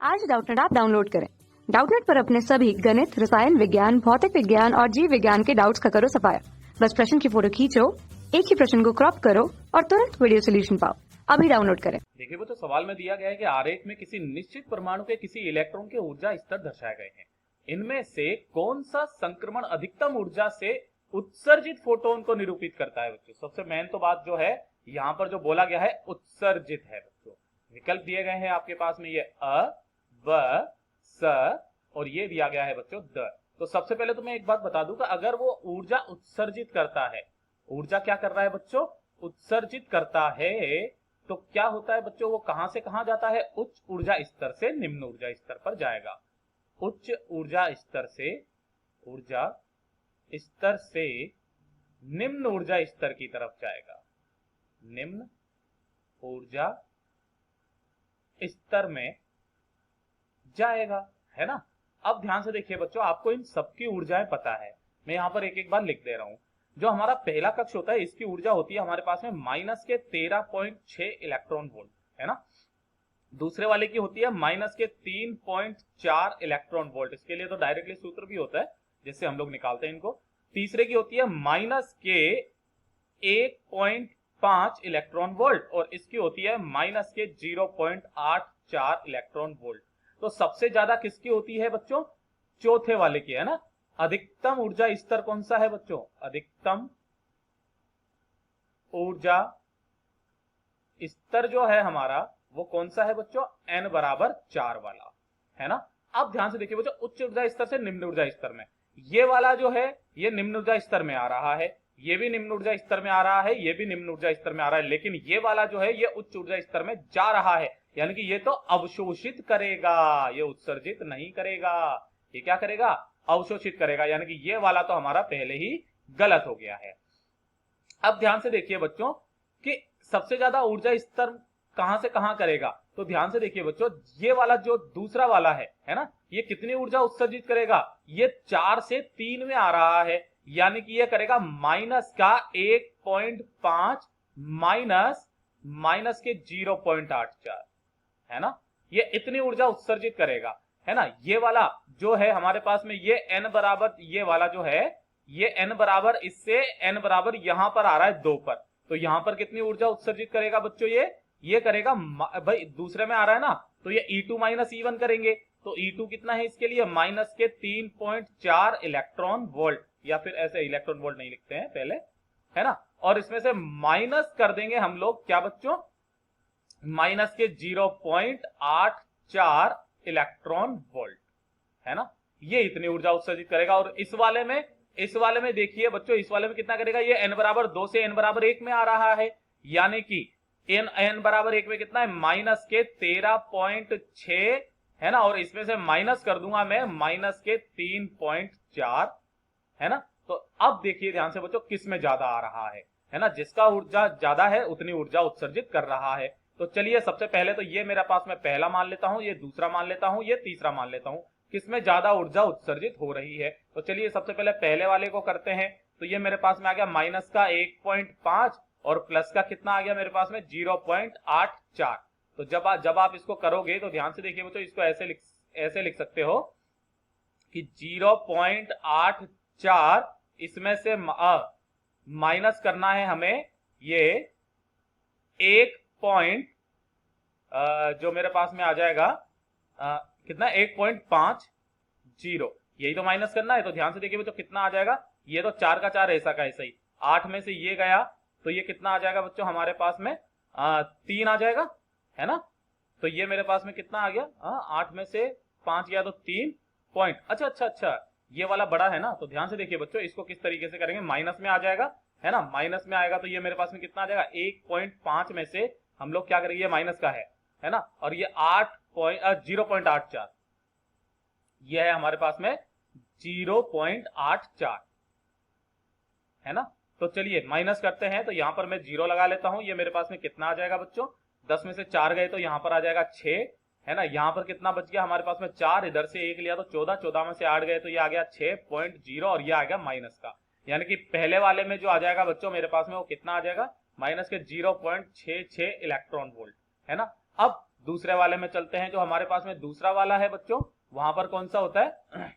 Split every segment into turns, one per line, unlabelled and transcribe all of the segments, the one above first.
आज Doubtnut app download करें। Doubtnut पर अपने सभी गणित, रसायन विज्ञान, भौतिक विज्ञान और जीव विज्ञान के डाउट्स का करो सफाया। बस प्रश्न की फोटो खींचो, एक ही प्रश्न को क्रॉप करो और तुरंत वीडियो सोल्यूशन पाओ। अभी डाउनलोड करें।
देखिए वो तो सवाल में दिया गया है कि आरेख में किसी निश्चित परमाणु के किसी इलेक्ट्रॉन के ऊर्जा स्तर दर्शाए गए हैं। इनमें से कौन सा संक्रमण अधिकतम ऊर्जा से उत्सर्जित फोटोन को निरूपित करता है बच्चों। सबसे मेन तो बात जो है यहाँ पर जो बोला गया है उत्सर्जित है बच्चों। विकल्प दिए गए हैं आपके पास में, ये अ, ब, स और ये दिया गया है बच्चों द। तो सबसे पहले तो मैं एक बात बता दूं कि अगर वो ऊर्जा उत्सर्जित करता है, ऊर्जा क्या कर रहा है बच्चों, उत्सर्जित करता है, तो क्या होता है बच्चों, वो कहां से कहां जाता है, उच्च ऊर्जा स्तर से निम्न ऊर्जा स्तर पर जाएगा। उच्च ऊर्जा स्तर से निम्न ऊर्जा स्तर की तरफ जाएगा, निम्न ऊर्जा स्तर में जाएगा, है ना। अब ध्यान से देखिए बच्चों, आपको इन सबकी ऊर्जाएं पता है। मैं यहां पर एक एक बार लिख दे रहा हूं। जो हमारा पहला कक्ष होता है इसकी ऊर्जा होती है हमारे पास में माइनस के 13.6 इलेक्ट्रॉन वोल्ट, है ना। दूसरे वाले की होती है माइनस के 3.4 इलेक्ट्रॉन वोल्ट। इसके लिए तो डायरेक्टली सूत्र भी होता है जिससे हम लोग निकालते हैं इनको। तीसरे की होती है माइनस के 1.5 इलेक्ट्रॉन वोल्ट और इसकी होती है माइनस के 0.84 इलेक्ट्रॉन वोल्ट। तो सबसे ज्यादा किसकी होती है बच्चों, चौथे वाले की, है ना। अधिकतम ऊर्जा स्तर कौन सा है बच्चों, अधिकतम ऊर्जा स्तर जो है हमारा वो कौन सा है बच्चों, n बराबर 4 वाला, है ना। अब ध्यान से देखिए बच्चों, उच्च ऊर्जा स्तर से निम्न ऊर्जा स्तर में, ये वाला जो है ये निम्न ऊर्जा स्तर में आ रहा है, ये भी निम्न ऊर्जा स्तर में आ रहा है, ये भी निम्न ऊर्जा स्तर में आ रहा है, लेकिन ये वाला जो है ये उच्च ऊर्जा स्तर में जा रहा है, यानी कि ये तो अवशोषित करेगा, ये उत्सर्जित नहीं करेगा। ये क्या करेगा, अवशोषित करेगा, यानी कि ये वाला तो हमारा पहले ही गलत हो गया है। अब ध्यान से देखिए बच्चों कि सबसे ज्यादा ऊर्जा स्तर कहां से कहां करेगा, तो ध्यान से देखिए बच्चों, ये वाला जो दूसरा वाला है ना, ये कितनी ऊर्जा उत्सर्जित करेगा, ये 4 से 3 में आ रहा है, यानी कि ये करेगा माइनस का 1.5 माइनस के 0.84, है ना। ये इतनी ऊर्जा उत्सर्जित करेगा, है ना। ये वाला जो है हमारे पास में ये n बराबर, ये वाला जो है ये n बराबर, इससे n बराबर यहां पर आ रहा है 2 पर, तो यहां पर कितनी ऊर्जा उत्सर्जित करेगा बच्चों, ये करेगा, भाई दूसरे में आ रहा है ना, तो ये E2 माइनस E1 करेंगे, तो E2 कितना है इसके लिए, माइनस के 3.4 इलेक्ट्रॉन वोल्ट, या फिर ऐसे इलेक्ट्रॉन वोल्ट नहीं लिखते हैं पहले, है ना। और इसमें से माइनस कर देंगे हम लोग क्या बच्चों, माइनस के 0.84 इलेक्ट्रॉन वोल्ट, है ना। ये इतनी ऊर्जा उत्सर्जित करेगा। और इस वाले में देखिए बच्चों, इस वाले में कितना करेगा, ये n बराबर 2 से n बराबर 1 में आ रहा है, यानी कि n बराबर 1 में कितना है, माइनस के 13.6, है ना। और इसमें से माइनस कर दूंगा मैं माइनस के 3.4, है ना। तो अब देखिए ध्यान से बच्चों, किस में ज्यादा आ रहा है ना, जिसका ऊर्जा ज्यादा है उतनी ऊर्जा उत्सर्जित कर रहा है। तो चलिए सबसे पहले तो ये मेरे पास में पहला मान लेता हूं, ये दूसरा मान लेता हूं, ये तीसरा मान लेता हूं, किसमें ज्यादा ऊर्जा उत्सर्जित हो रही है। तो चलिए सबसे पहले पहले वाले को करते हैं। तो ये मेरे पास में आ गया माइनस का 1.5 और प्लस का कितना आ गया मेरे पास में 0.84। तो जब आप इसको करोगे तो ध्यान से देखिए बच्चों, इसको ऐसे लिख सकते हो कि 0.84, इसमें से माइनस करना है हमें ये 1 पॉइंट, जो मेरे पास में आ जाएगा कितना 1.50, यही तो माइनस करना है। तो ध्यान से देखिए बच्चों कितना आ जाएगा, ये तो 4 का 4 ऐसा का ऐसा ही, 8 में से ये गया तो ये कितना आ जाएगा बच्चों हमारे पास में 3 आ जाएगा, है ना। तो ये मेरे पास में कितना आ गया, 8 में से 5 गया तो 3 पॉइंट, अच्छा, ये वाला बड़ा है ना। तो ध्यान से देखिए बच्चों, इसको किस तरीके से करेंगे, माइनस में आ जाएगा, है ना, माइनस में आएगा तो ये मेरे पास में कितना आ जाएगा 1.5 में से हम लोग क्या करेंगे, ये माइनस का है ना, और ये 0.84, ये है हमारे पास में 0.84, है ना। तो चलिए माइनस करते हैं, तो यहां पर मैं 0 लगा लेता हूं। ये मेरे पास में कितना आ जाएगा बच्चों, 10 में से 4 गए तो यहां पर आ जाएगा 6, है ना। यहां पर कितना बच गया हमारे पास में 4, इधर से 1 लिया तो 14, 14 में से 8 गए तो ये आ गया 6.0 और ये आ गया माइनस का, यानी कि पहले वाले में जो आ जाएगा बच्चों मेरे पास में वो कितना आ जाएगा, माइनस के 0.66 इलेक्ट्रॉन वोल्ट, है ना। अब दूसरे वाले में चलते हैं। जो हमारे पास में दूसरा वाला है बच्चों, वहां पर कौन सा होता है,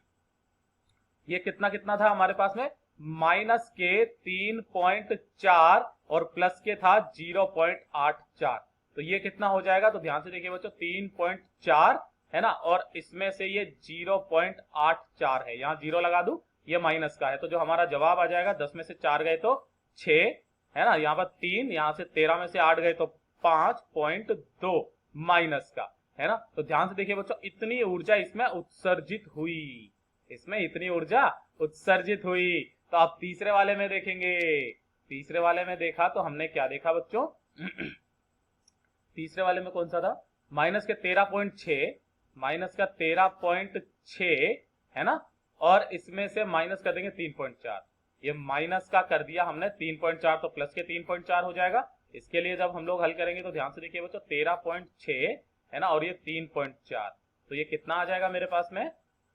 ये कितना कितना था हमारे पास में, माइनस के 3.4 और प्लस के था 0.84। तो ये कितना हो जाएगा, तो ध्यान से देखिए बच्चों, 3.4 है ना, और इसमें से ये 0.84 है, यहाँ 0 लगा दूं, ये माइनस का है। तो जो हमारा जवाब आ जाएगा, 10 में से 4 गए तो 6 है ना, यहाँ पर 3, यहाँ से 13 में से 8 गए तो 5.2 माइनस का है ना। तो ध्यान से देखिए बच्चों, इतनी ऊर्जा इसमें उत्सर्जित हुई, इसमें इतनी ऊर्जा उत्सर्जित हुई। तो अब तीसरे वाले में देखेंगे, तीसरे वाले में देखा तो हमने क्या देखा बच्चों, तीसरे वाले में कौन सा था, माइनस के 13.6, माइनस का 13.6 है ना, और इसमें से माइनस कर देंगे 3.4, ये माइनस का कर दिया हमने 3.4, तो प्लस के 3.4 हो जाएगा। इसके लिए जब हम लोग हल करेंगे तो ध्यान से देखिए बच्चों, 13.6 है ना, और ये 3.4, तो ये कितना आ जाएगा मेरे पास में,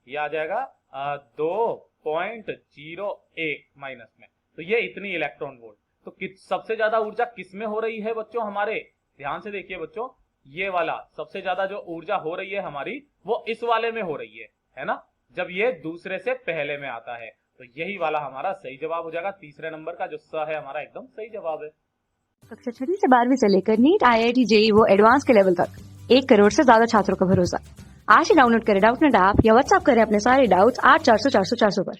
ये आ जाएगा 2.01 माइनस में। तो ये इतनी इलेक्ट्रॉन वोल्ट। तो सबसे ज्यादा ऊर्जा किसमें हो रही है बच्चों हमारे, ध्यान से देखिए बच्चों, ये वाला सबसे ज्यादा जो ऊर्जा हो रही है हमारी, वो इस वाले में हो रही है ना, जब ये दूसरे से पहले में आता है। तो यही वाला हमारा सही जवाब हो जाएगा, तीसरे नंबर का जो स है हमारा एकदम सही जवाब है।
कक्षा 6 से 12वीं से लेकर नीट, IIT, JEE वो एडवांस के लेवल तक 1 करोड़ से ज्यादा छात्रों का भरोसा। आज ही डाउनलोड करें डाउटनेट ऐप या व्हाट्सएप करें अपने सारे डाउट्स 8400 400 400 पर।